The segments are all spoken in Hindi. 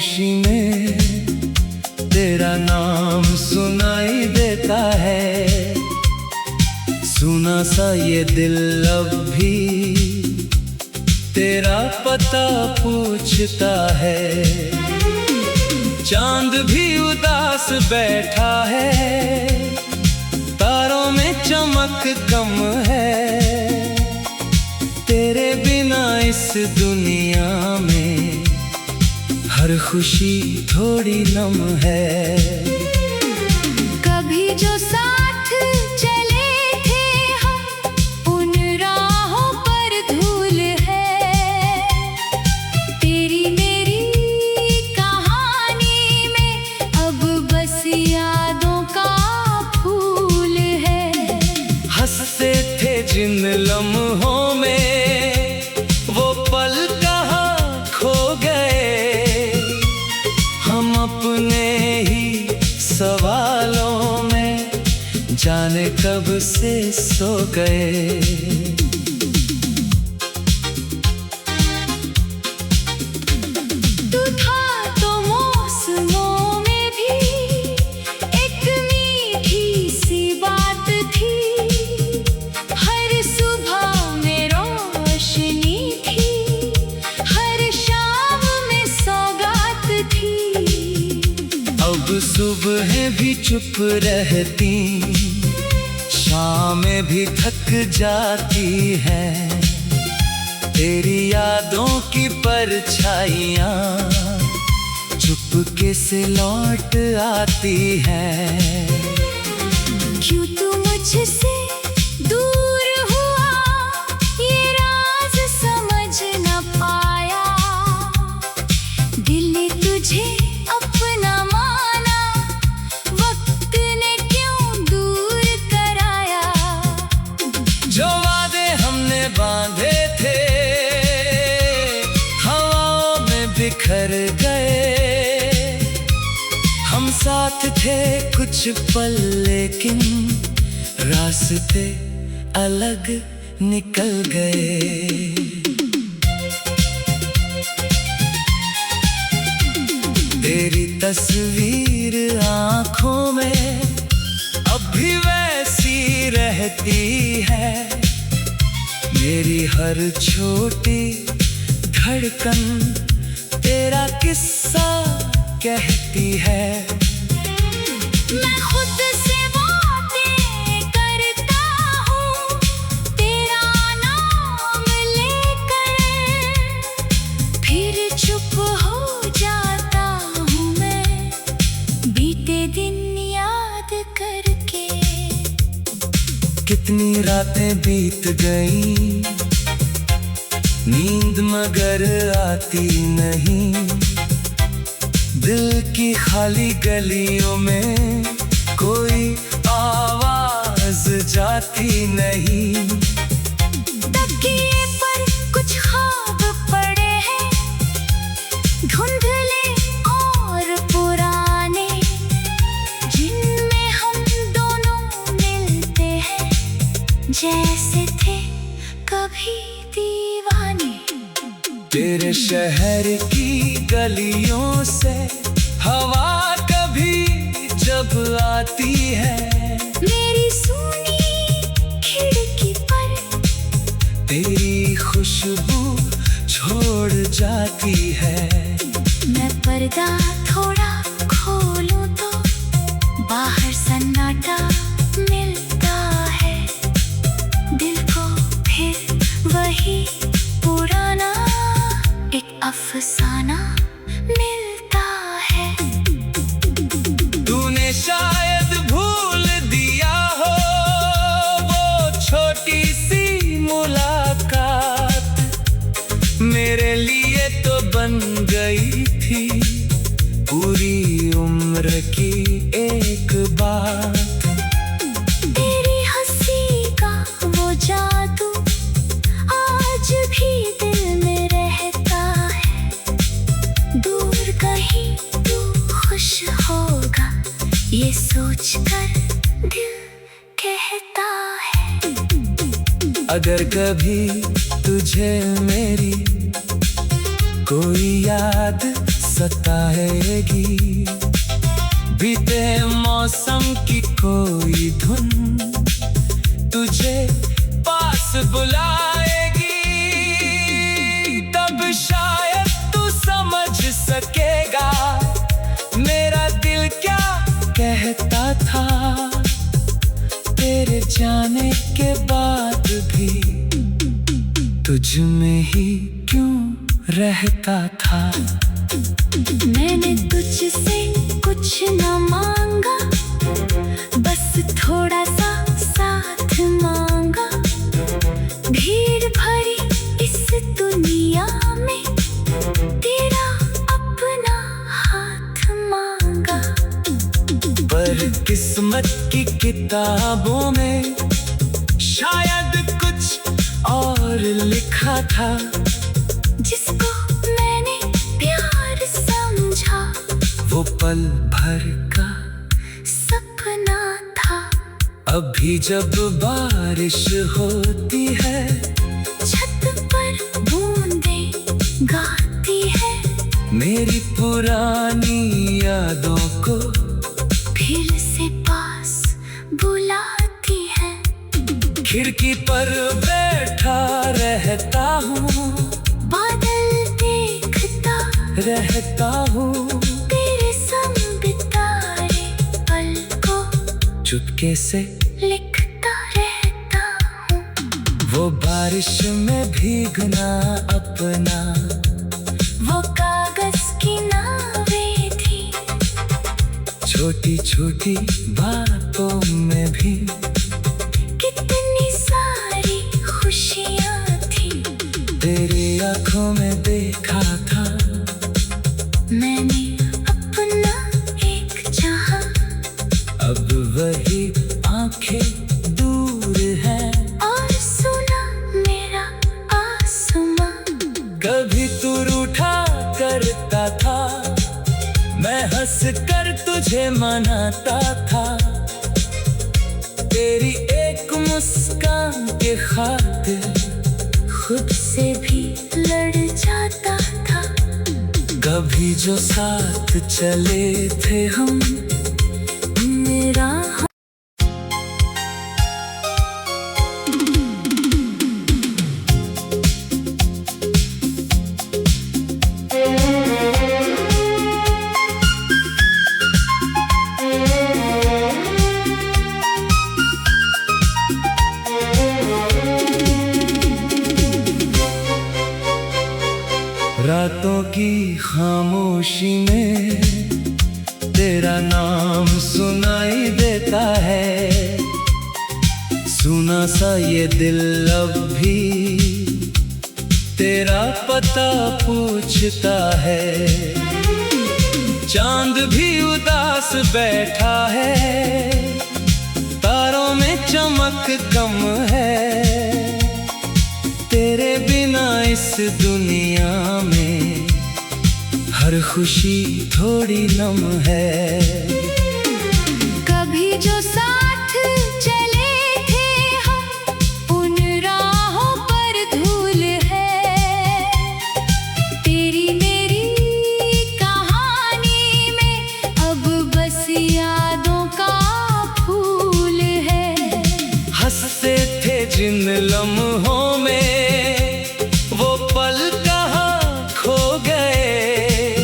खामोशी में तेरा नाम सुनाई देता है। सुना सा ये दिल अब भी तेरा पता पूछता है। चांद भी उदास बैठा है, तारों में चमक कम है। तेरे बिना इस दुनिया में हर खुशी थोड़ी नम है। कभी जो साथ चले थे हम, उन राहों पर धूल है। तेरी मेरी कहानी में अब बस यादों का फूल है। हंसते थे जिन लम्हों में वो पल कहाँ खो गए। हम अपने ही सवालों में जाने कब से सो गए। तू था तो मौसमों में भी एक मीठी सी बात थी। हर सुबह में रोशनी थी, हर शाम में सौगात थी। अब सुबह भी चुप रहती, शामें भी थक जाती है। तेरी यादों की परछाइयाँ चुपके से लौट आती है। क्यों तू मुझसे दूर हुआ, ये राज समझ न पाया। दिल ने तुझे अपना माना, वक्त ने क्यों दूर कराया। जो वादे हमने बांधे थे हवाओं में बिखर गए। हम साथ थे कुछ पल लेकिन रास्ते अलग निकल गए। तेरी तस्वीर आँखों में अब भी वैसी रहती है। मेरी हर छोटी धड़कन तेरा किस्सा कहती है। मैं खुद से बातें करता हूँ तेरा नाम लेकर, फिर चुप हो जाता हूँ मैं बीते दिन याद करके। कितनी रातें बीत गईं, नींद मगर आती नहीं। दिल की खाली गलियों में कोई आवाज जाती नहीं। तकिए पर कुछ ख्वाब पड़े हैं, धुंधले और पुराने, जिनमें हम दोनों मिलते हैं जैसे थे कभी दीवाने। तेरे शहर की गलियों से हवा कभी जब आती है। मेरी सूनी खिड़की पर तेरी खुशबू छोड़ जाती है। मैं पर्दा थोड़ा खोलूं तो बाहर सन्नाटा मिलता है। दिल को फिर वही पुराना एक अफसाना मिलता है। तूने शायद भूल दिया हो वो छोटी सी मुलाकात, मेरे लिए तो बन गई थी पूरी उम्र की एक बात। तेरी हंसी का वो जादू आज भी दिल में रहता है। दूर कहीं तू खुश होगा, ये सोचकर दिल कहता है। अगर कभी तुझे मेरी कोई याद सताएगी। बीते मौसम की कोई धुन तुझे पास बुलाएगी। तब शायद तू समझ सकेगा मेरा दिल क्या कहता था। तेरे जाने के बाद भी तुझ में ही क्यों रहता था। मैंने तुझसे कुछ न मांगा, बस थोड़ा सा साथ मांगा। भीड़ भरी इस दुनिया में तेरा अपना हाथ मांगा। पर किस्मत की किताबों में शायद कुछ और लिखा था। जिसको मैंने प्यार समझा वो पल भर का सपना था। अभी जब बारिश होती है छत पर बूंदें गाती है। मेरी पुरानी यादों को फिर से पास बुलाती है। खिड़की पर बैठा रहता हूँ, बादल देखता रहता हूँ। तेरे संग बिताए पल को चुपके से लिखता रहता हूँ। वो बारिश में भीगना अपना वो कागज की नावें थी। छोटी छोटी बातों में भी कितनी सारी खुशियाँ थी। तेरी आंखों में देखा था मैंने अपना एक जहां। अब वही आंखें दूर है और सुना मेरा आसमां। कभी तू रूठा करता था, मैं हंस कर तुझे मनाता था। तेरी एक मुस्कान के खातिर खुद से भी लड़ जाता था। कभी जो साथ चले थे हम मेरा रातों की खामोशी में तेरा नाम सुनाई देता है। सुना सा ये दिल अब भी तेरा पता पूछता है। चांद भी उदास बैठा है, तारों में चमक कम है। तेरे बिना इस दुनिया में हर खुशी थोड़ी नम है। कभी जो साथ चले थे हम उन राहों पर धूल है। तेरी मेरी कहानी में अब बस यादों का फूल है। हंसते थे जिन लम्हों में वो पल कहाँ खो गए।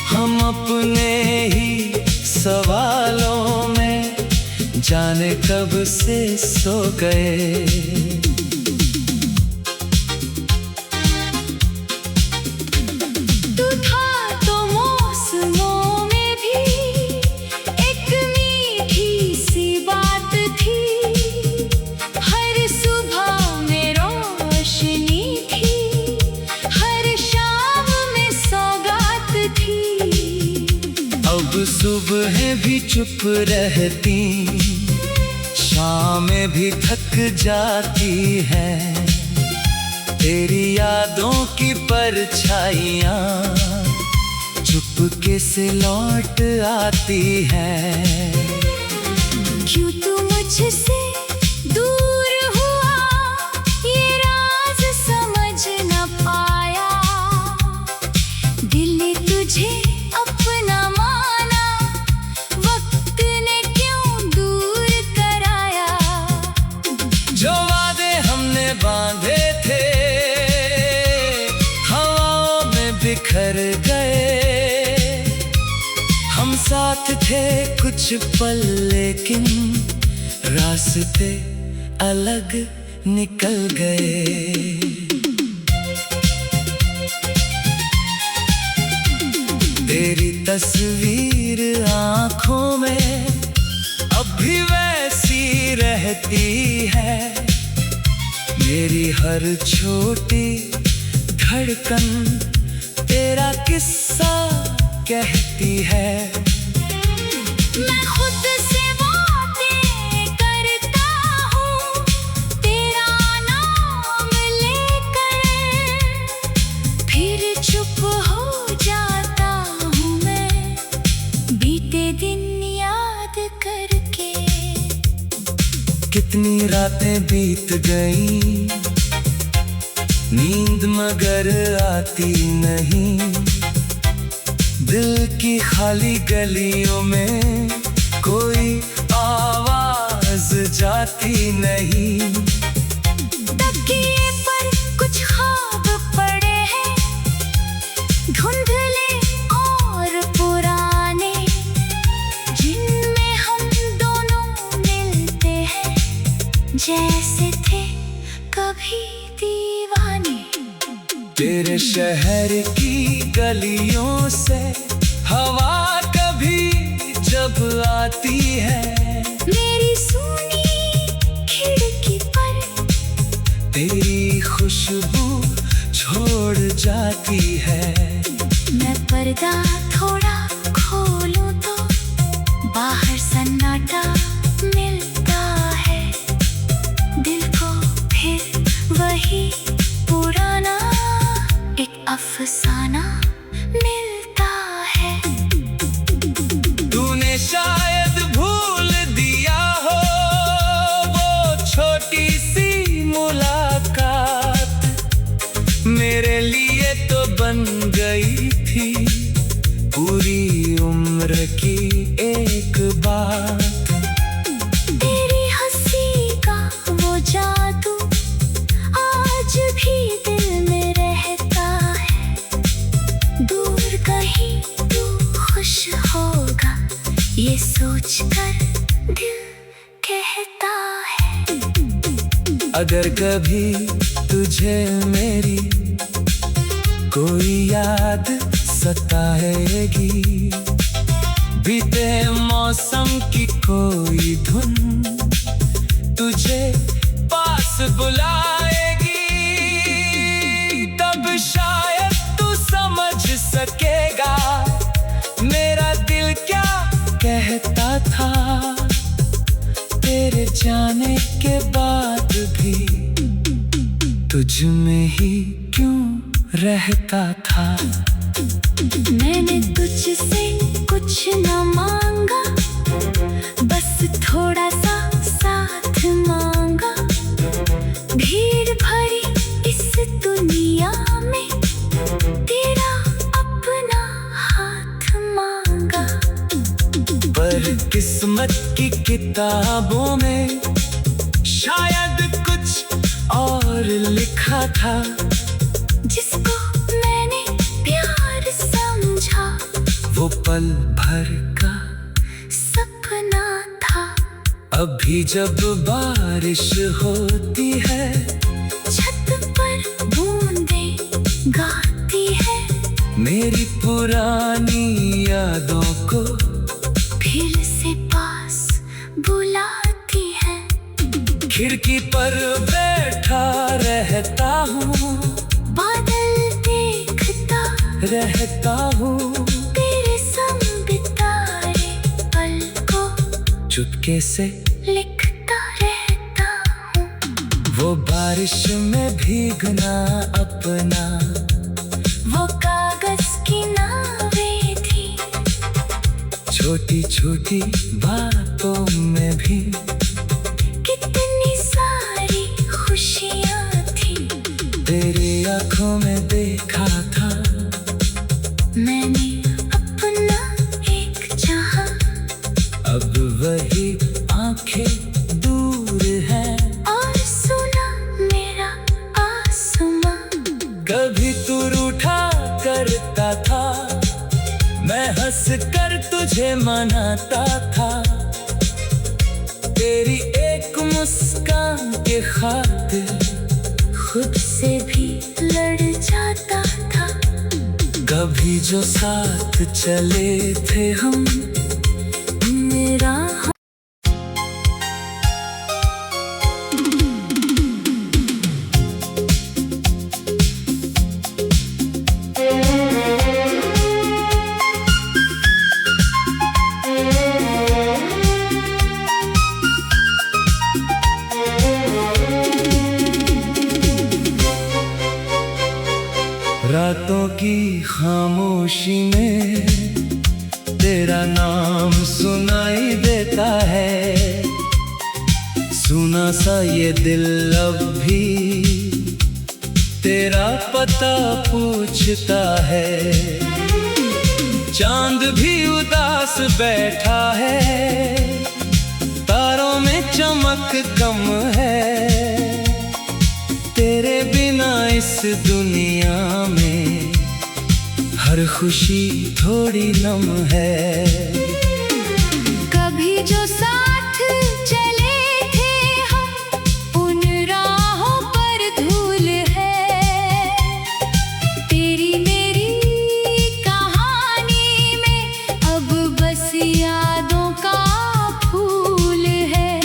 हम अपने ही सवालों में जाने कब से सो गए। तू था तो मौसमों में भी एक मीठी सी बात थी। हर सुबह में रोशनी थी, हर शाम में सौगात थी। अब सुबह भी चुप रहती, शामें भी थक जाती है। तेरी यादों की परछाइयाँ चुपके से लौट आती है। क्यों तू मुझसे दूर हुआ ये राज समझ न पाया। दिल तुझ थे कुछ पल, लेकिन रास्ते अलग निकल गए। तेरी तस्वीर आंखों में अब भी वैसी रहती है। मेरी हर छोटी धड़कन तेरा किस्सा कहती है। मैं खुद से बातें करता हूँ तेरा नाम लेकर, फिर चुप हो जाता हूँ मैं बीते दिन याद करके। कितनी रातें बीत गईं, नींद मगर आती नहीं। दिल की खाली गलियों में कोई आवाज जाती नहीं। तकिए पर कुछ ख्वाब पड़े हैं, धुंधले और पुराने, जिनमें हम दोनों मिलते हैं जैसे थे कभी दीवाने। तेरे शहर की गलियों से हवा कभी जब आती है, मेरी सुनी खिड़की पर तेरी खुशबू छोड़ जाती है। मैं पर्दा थोड़ा खोलूं तो बाहर सन्नाटा मिलता है। दिल को फिर वही पुराना एक अफसाना मिलता है। तूने शायद भूल दिया हो वो छोटी सी मुलाकात, मेरे लिए तो बन गई थी पूरी उम्र की एक बात। तेरी हंसी का वो जादू आज भी दिल में रहता है। दूर कहीं तू खुश होगा ये सोचकर दिल कहता है। अगर कभी तुझे मेरी कोई याद सताएगी, बीते मौसम की कोई धुन तुझे पास बुलाएगी, तब शायद तू समझ सकेगा मेरा दिल क्या कहता था। तेरे जाने के बाद भी तुझ में ही क्यों रहता था। मैंने तुझसे कुछ न मांगा, बस थोड़ा सा साथ मांगा। भीड़ भरी इस दुनिया में तेरा अपना हाथ मांगा। पर किस्मत की किताबों में शायद कुछ और लिखा था, जिसको मैंने प्यार समझा वो पल भर का सपना था। अभी जब बारिश होती है, छत पर बूंदें गाती है, मेरी पुरानी यादों को फिर से पास बुलाती है। खिड़की पर बैठा रहता हूँ, बादल देखता रहता हूँ, तेरे संग बिताए पल को चुपके से लिखता रहता हूँ। वो बारिश में भीगना अपना, वो कागज की नावें थी, छोटी छोटी बातों में भी कितनी सारी खुशियाँ थी। तेरी आंखों में देखा था मैंने अपना एक जहां, अब वही आंखें दूर है और सुना मेरा आसमां। कभी तू रूठा करता था, मैं हंस कर तुझे तुझे मनाता था, तेरी एक मुस्कान के खातिर खुद से भी लड़ जाता था। कभी जो साथ चले थे हम, मेरा रातों की खामोशी में तेरा नाम सुनाई देता है। सुना सा ये दिल अब भी तेरा पता पूछता है। चांद भी उदास बैठा है, तारों में चमक कम है। तेरे बिना इस दुनिया में हर खुशी थोड़ी नम है। कभी जो साथ चले थे हम, उन राहों पर धूल है। तेरी मेरी कहानी में अब बस यादों का फूल है।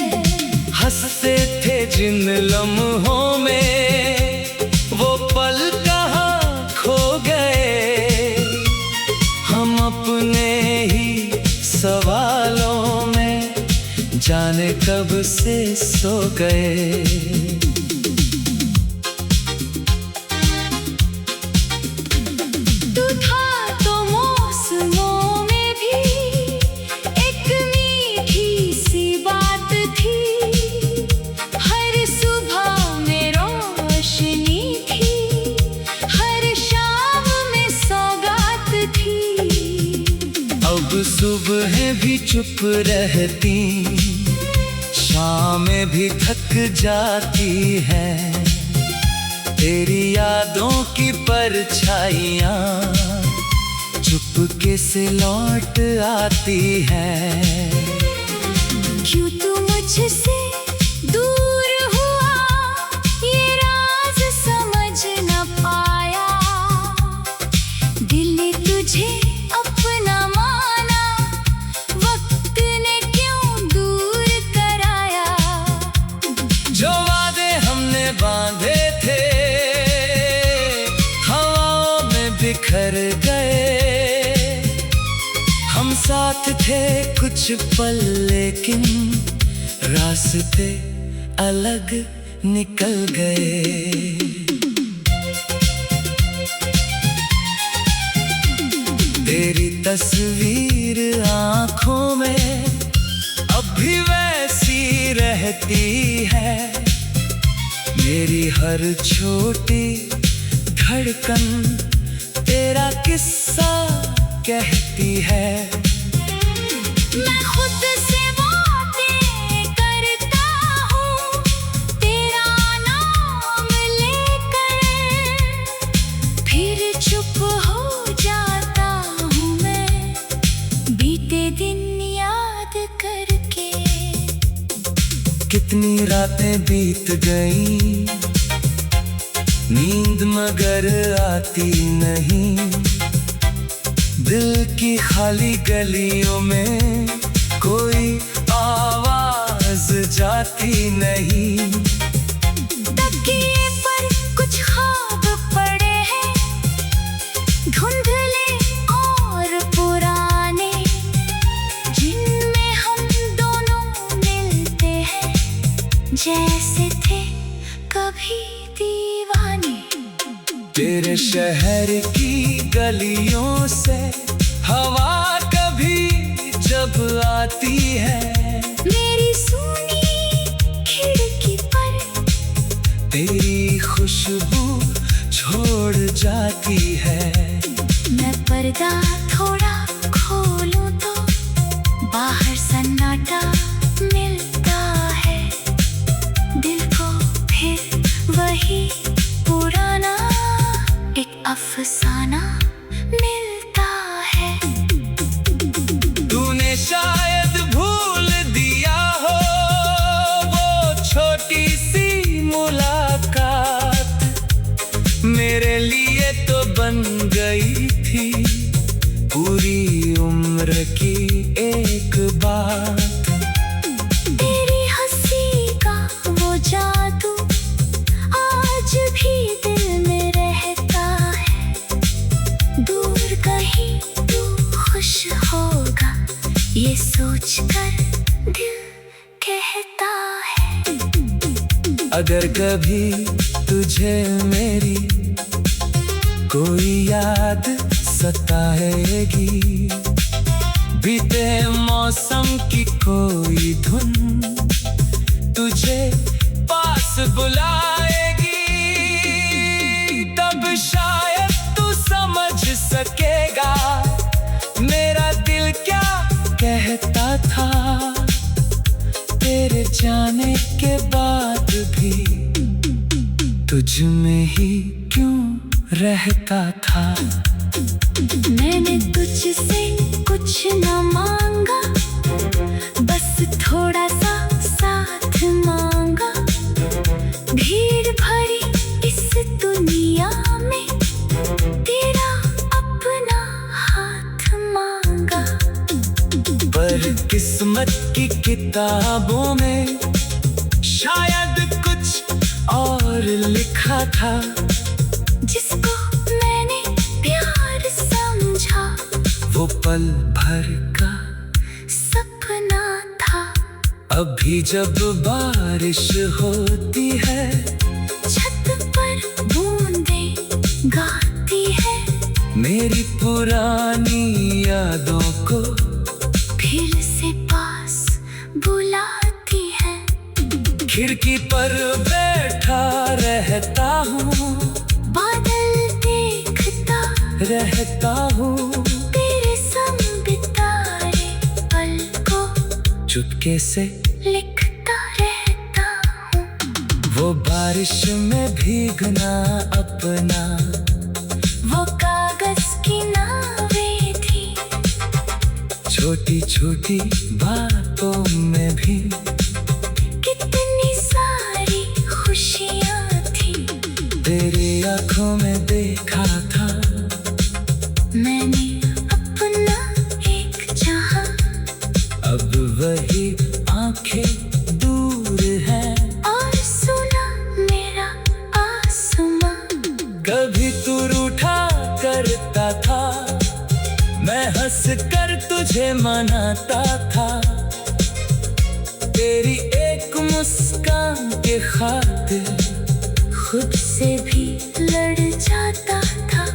हंसते थे जिन लम्हों में वो पल कहाँ खो गए। हम अपने ही सवालों में जाने कब से सो गए। तू था तो मौसमों में भी एक मीठी सी बात थी। हर सुबह में रोशनी थी, हर शाम में सौगात थी। अब सुबह भी चुप रहती, शामें भी थक जाती है। तेरी यादों की परछाइयाँ चुपके से लौट आती है। क्यों तू मुझसे दूर हुआ, ये राज समझ न पाया। दिल ने तुझे अपना माना, वक्त ने क्यों दूर कराया। जो वादे हमने बांधे थे हवाओं में बिखर गए। हम साथ थे कुछ पल लेकिन रास्ते अलग निकल गए। तेरी तस्वीर आँखों में अब भी वैसी रहती है। मेरी हर छोटी धड़कन तेरा किस्सा कहती है। मैं खुद से बातें करता हूँ तेरा नाम लेकर, फिर चुप हो जाता हूँ मैं बीते दिन याद करके। कितनी रातें बीत गईं, नींद मगर आती नहीं। दिल की खाली गलियों में कोई आवाज जाती नहीं। तकिए पर कुछ ख्वाब पड़े हैं, धुंधले और पुराने, जिनमें हम दोनों मिलते हैं जैसे थे कभी दीवाने। तेरे शहर की गलियों से हवा कभी जब आती है, मेरी सूनी खिड़की पर तेरी खुशबू छोड़ जाती है। मैं पर्दा थोड़ा खोलूं तो बाहर सन्नाटा मिलता है। दिल को फिर वही पुराना एक अफसाना मिलता है। तू मेरे लिए तो बन गई थी पूरी उम्र की एक बात। तेरी हंसी का वो जादू आज भी दिल में रहता है। दूर कहीं तू खुश होगा ये सोचकर दिल कहता है। अगर कभी तुझे मेरी कोई याद सताएगी, बीते मौसम की कोई धुन तुझे पास बुलाएगी, तब शायद तू समझ सकेगा मेरा दिल क्या कहता था। तेरे जाने के बाद भी तुझ में ही क्यों रहता था। मैंने तुझसे कुछ न मांगा, बस थोड़ा सा साथ मांगा। भीड़ भरी इस दुनिया में तेरा अपना हाथ मांगा। पर किस्मत की किताबों में शायद कुछ और लिखा था, जिसको मैंने प्यार समझा वो पल भर का सपना था। अभी जब बारिश होती है, छत पर बूंदें गाती है, मेरी पुरानी यादों को फिर से पास बुलाती है। खिड़की पर बैठा रहता हूँ, बादल देखता रहता हूँ, तेरे संग बिताए पल को चुपके से लिखता रहता हूँ। वो बारिश में भीगना अपना, वो कागज की नावें थी, छोटी छोटी बातों में भी कितनी सारी खुशियाँ थी। तेरी आंखों में देखा था मैंने अपना एक जहां, अब वही आंखें दूर हैं। और सुना मेरा आसमां। कभी तू रूठा करता था, मैं हंस कर तुझे मनाता था। तेरी एक मुस्कान के खातिर खुद से भी लड़ जाता था।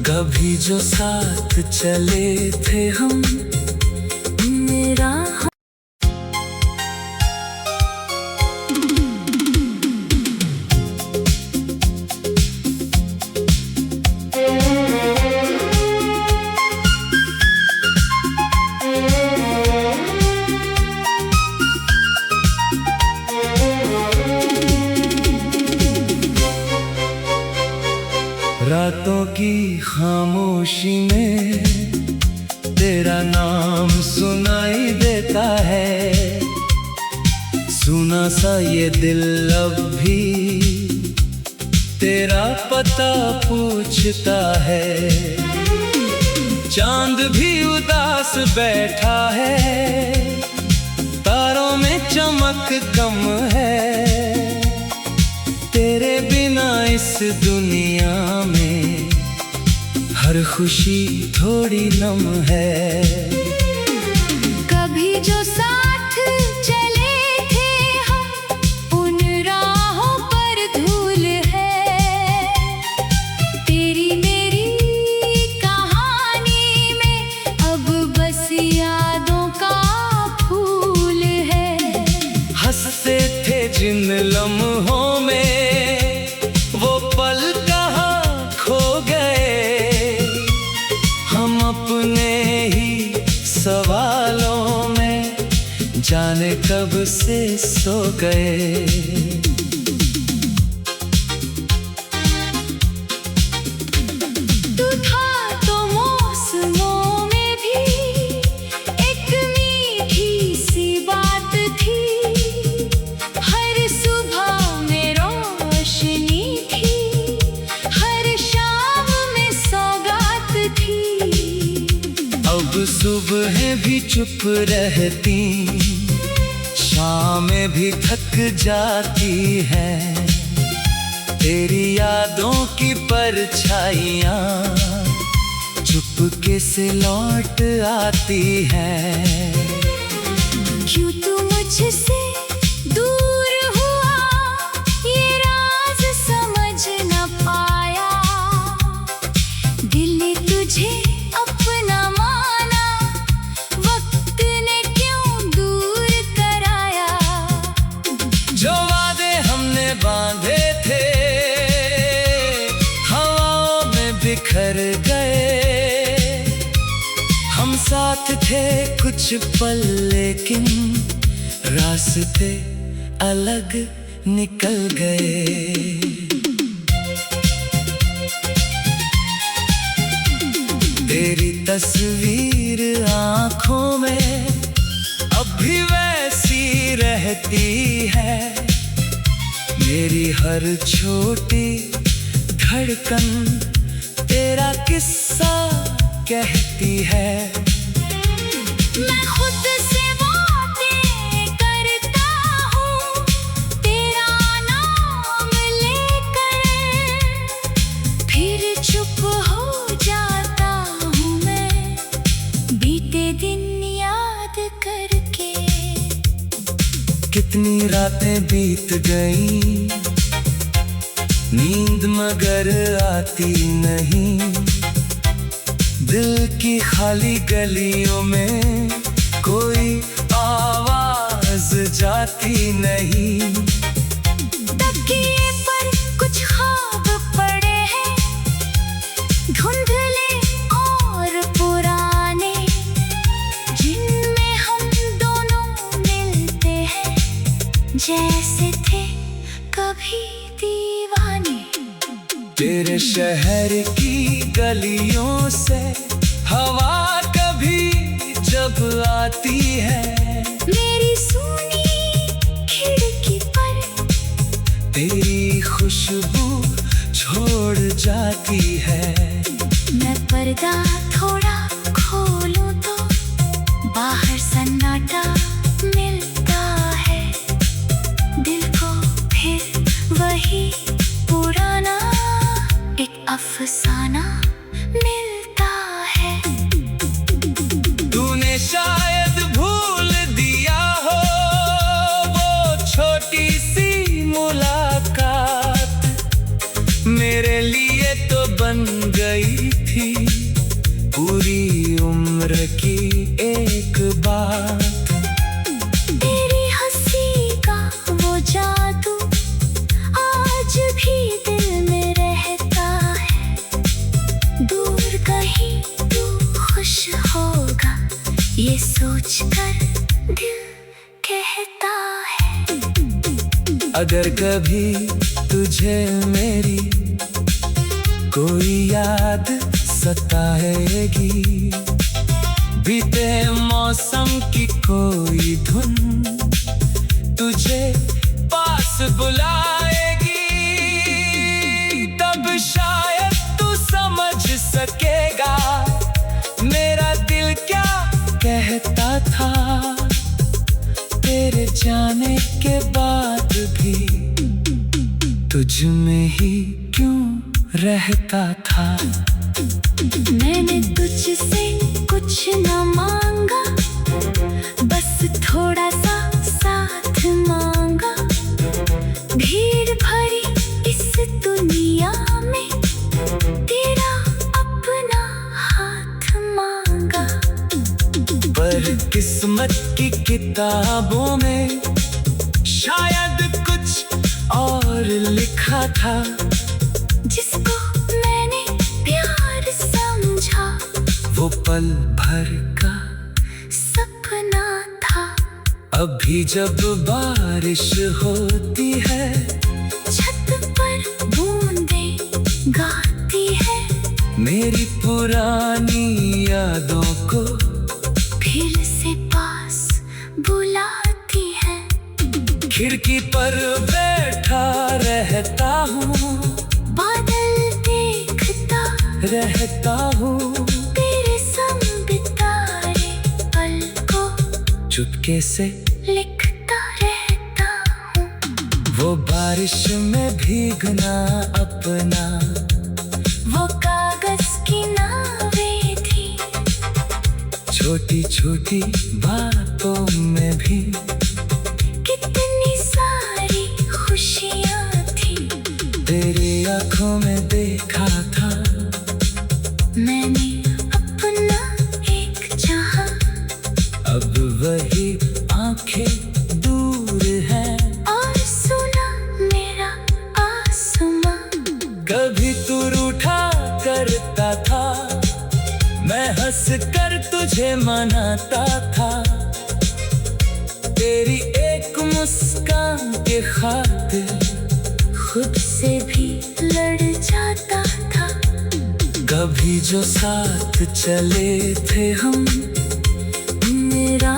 कभी जो साथ चले थे हम, मेरा रातों की खामोशी में तेरा नाम सुनाई देता है। सुना सा ये दिल अब भी तेरा पता पूछता है। चांद भी उदास बैठा है, तारों में चमक कम है। तेरे बिना इस दुनिया में हर खुशी थोड़ी नम है। कभी जो साथ चले थे हम, उन राहों पर धूल है। तेरी मेरी कहानी में अब बस यादों का फूल है। हंसते थे जिन लम्हों में वो पल कहाँ खो गए। हम अपने ही सवालों में जाने कब से सो गए। तू था तो मौसमों में भी एक मीठी सी बात थी। हर सुबह में रोशनी थी, हर चुप रहती, शामें भी थक जाती है। तेरी यादों की परछाइयाँ चुपके से लौट आती है। क्यों तू मुझसे दूर हुआ, ये राज समझ न पाया। दिल ने तुझे अपना माना, वक्त ने क्यों दूर कराया। जो वादे हमने बांधे थे हवाओं में बिखर गए। हम साथ थे कुछ पल लेकिन रास्ते अलग निकल गए। तेरी तस्वीर आँखों में अब भी वैसी रहती है। मेरी हर छोटी धड़कन तेरा किस्सा कहती है। मैं खुद से बातें करता हूँ तेरा नाम लेकर, फिर चुप हो जाता हूँ मैं बीते दिन याद करके। कितनी रातें बीत गईं, नींद मगर आती नहीं। दिल की खाली गलियों में कोई आवाज जाती नहीं। तकिए पर कुछ ख्वाब पड़े हैं, धुंधले और पुराने, जिनमें हम दोनों मिलते हैं जैसे थे कभी दीवाने। तेरे शहर की गलियों से हवा कभी जब आती है, मेरी सूनी खिड़की पर तेरी खुशबू छोड़ जाती है। मैं पर्दा थोड़ा खोलूं तो बाहर सन्नाटा मिलता है। दिल को फिर वही पुराना एक अफसाना मिलता है। तूने शायद भूल दिया हो वो छोटी सी मुलाकात, मेरे लिए तो बन गई थी पूरी उम्र की एक बात। तेरी हंसी का वो जादू आज भी दिल में रहता है। दूर कहीं तू खुश होगा ये सोचकर दिल कहता है। अगर कभी तुझे मेरी कोई याद सताएगी, बीते मौसम की कोई धुन तुझे पास बुलाएगी, तब शायद तू समझ सकेगा मेरा दिल क्या कहता था। तेरे जाने के बाद भी तुझ में ही क्यों रहता था। मैंने तुझसे कुछ न मांगा, बस थोड़ा सा साथ मांगा। भीड़ भरी इस दुनिया में तेरा अपना हाथ मांगा। पर किस्मत की किताबों में शायद कुछ और लिखा था। जिसको मैंने प्यार समझा वो पल भर का सपना था। अभी जब बारिश होती है छत पर बूंदें गाती है, मेरी पुरानी यादों को फिर से पास बुलाती है। खिड़की पर बैठा रहता हूँ, बादल देखता रहता हूँ। तेरे संग बिताए पल चुपके से लिखता रहता हूँ। वो बारिश में भीगना अपना, वो कागज की नावें थी, छोटी छोटी बातों में भी कितनी सारी खुशियाँ थी। तेरी आंखों में देखा था मैंने अपना एक जहां, अब वही आंखें दूर है और सुना मेरा आसमां। कभी तू रूठा करता था, मैं हंस कर तुझे मनाता था। तेरी एक मुस्कान के खातिर खुद से भी लड़ जाता था। कभी जो साथ चले थे हम, मेरा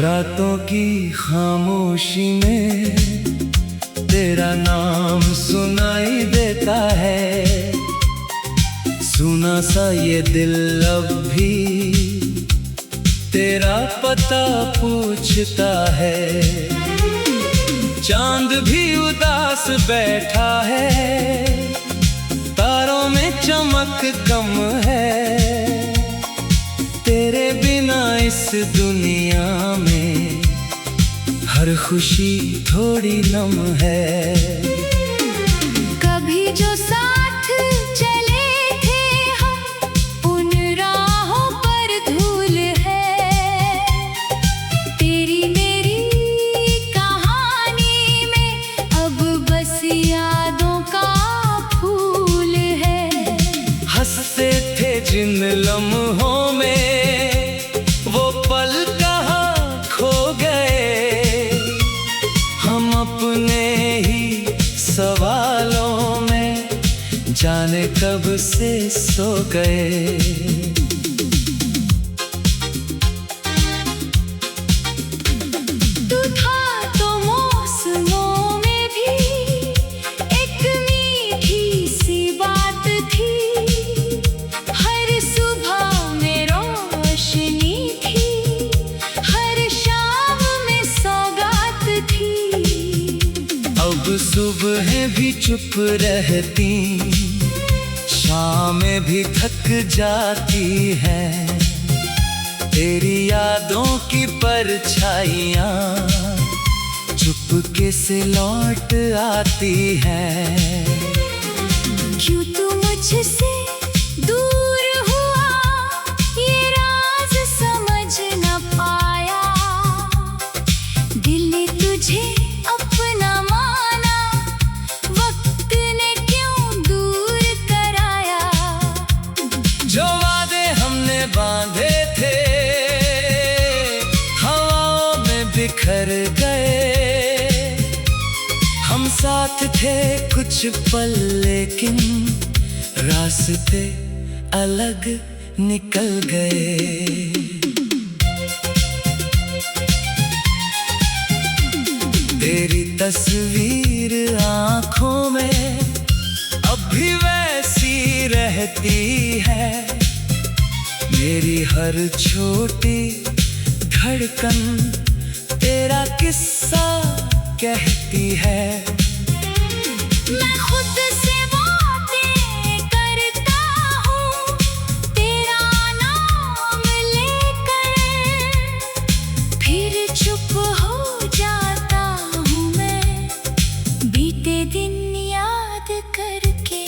रातों की खामोशी में तेरा नाम सुनाई देता है। सुना सा ये दिल अब भी तेरा पता पूछता है। चांद भी उदास बैठा है, तारों में चमक कम है। तेरे बिना इस दुनिया में हर खुशी थोड़ी नम है। कभी जो साथ चले थे हम, उन राहों पर धूल है। तेरी मेरी कहानी में अब बस यादों का फूल है। हंसते थे जिन लम्हों में, वो पल कहाँ खो गए। हम अपने ही सवालों में जाने कब से सो गए। तू था तो मौसमों में भी एक मीठी सी बात थी। हर सुबह में रोशनी थी, हर शाम में सौगात थी। अब सुबह भी चुप रहती, शामें भी थक जाती है। तेरी यादों की परछाइयाँ चुपके से लौट आती है। क्यों तू मुझसे दूर हुआ, ये राज समझ न पाया। दिल ने तुझे अपना माना, वक्त ने क्यों दूर कराया। जो वादे हमने बांधे थे हवाओं में बिखर गए। हम साथ थे कुछ पल, लेकिन रास्ते अलग निकल गए। तेरी तस्वीर आंखों में अब भी वैसी रहती है। मेरी हर छोटी धड़कन तेरा किस्सा कहती है। मैं खुद से बातें करता हूँ, तेरा नाम लेकर। फिर चुप हो जाता हूँ मैं, बीते दिन याद करके।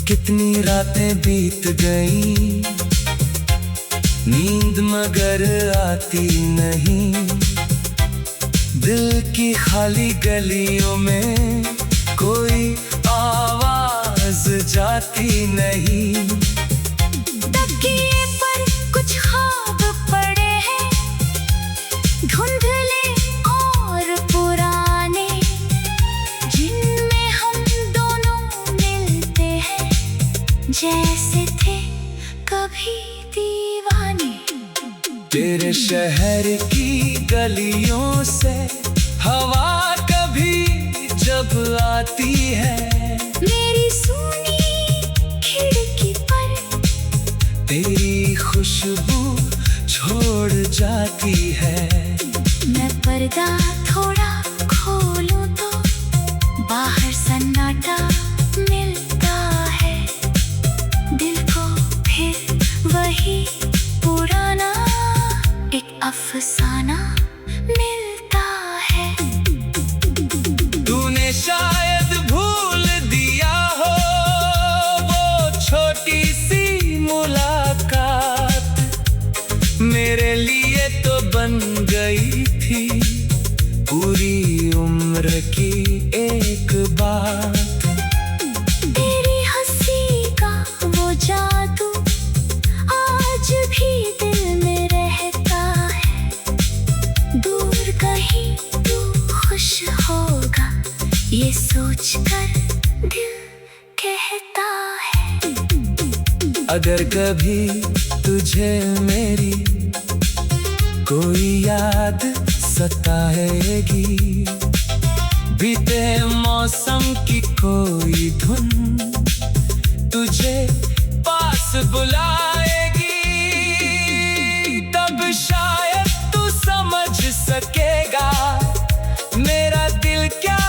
कितनी रातें बीत गईं, नींद मगर आती नहीं। दिल की खाली गलियों में कोई आवाज जाती नहीं। तकिए पर कुछ ख्वाब पड़े हैं, धुंधले और पुराने, जिनमें हम दोनों से थे कभी दीवाने। तेरे शहर की गलियों से हवा कभी जब आती है, मेरी सूनी खिड़की पर तेरी खुशबू छोड़ जाती है। मैं पर्दा थोड़ा खोलूं तो बाहर सन्नाटा मिलता है। दिल को फिर वही पुराना एक अफसाना मिलता है। तूने शायद भूल दिया हो वो छोटी सी मुलाकात, मेरे लिए तो बन गई थी पूरी उम्र की एक बात। तेरी हंसी का वो जादू आज भी दिल में रहता है। दूर कहीं तू खुश होगा ये सोचकर दिल कहता है। अगर कभी तुझे मेरी कोई याद सताएगी, बीते मौसम की कोई धुन तुझे पास बुलाएगी, तब शायद तू समझ सकेगा मेरा दिल क्या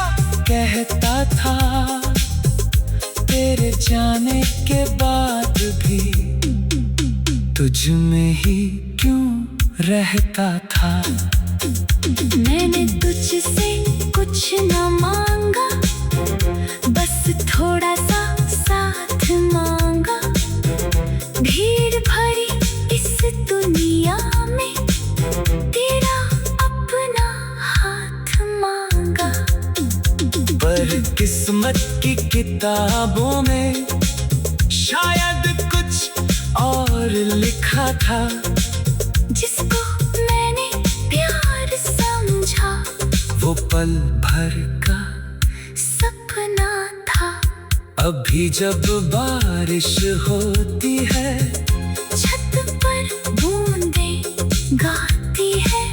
कहता था। तेरे जाने के बाद भी तुझ में ही क्यों रहता था। मैंने तुझसे कुछ न मांगा, बस थोड़ा सा साथ मांगा। भीड़ भरी इस दुनिया में तेरा अपना हाथ मांगा। पर किस्मत की किताबों में शायद कुछ और लिखा था, जिसको मैंने प्यार समझा वो पल भर का सपना था। अभी जब बारिश होती है, छत पर बूंदें गाती है,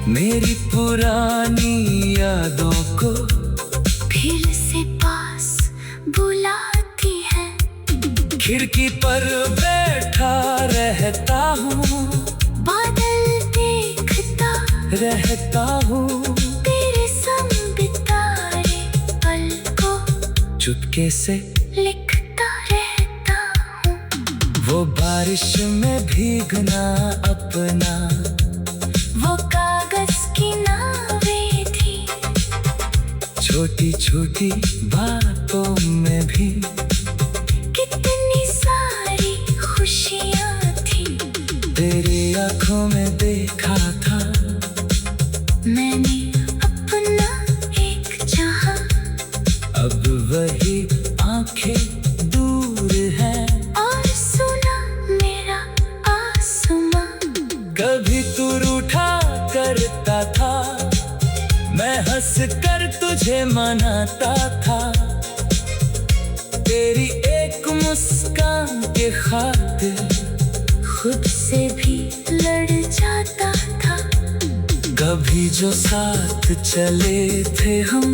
मेरी पुरानी यादों को फिर से पास बुलाती है। खिड़की पर बैठा रहता हूँ, बादल देखता रहता हूँ, तेरे संग बिताए पल को चुपके से लिखता रहता हूँ। वो बारिश में भीगना अपना, वो कागज की नावें थी, छोटी छोटी बातों में भी कितनी सारी खुशियाँ थी। तेरी आंखों में देखा था मैंने अपना एक जहां, अब वही आंखें दूर है और सुना मेरा आसमां। कभी तू रूठा करता था, मैं हंस कर तुझे मनाता था, तेरी एक मुस्कान के खातिर खुद से भी लड़ जाता था। कभी जो साथ चले थे हम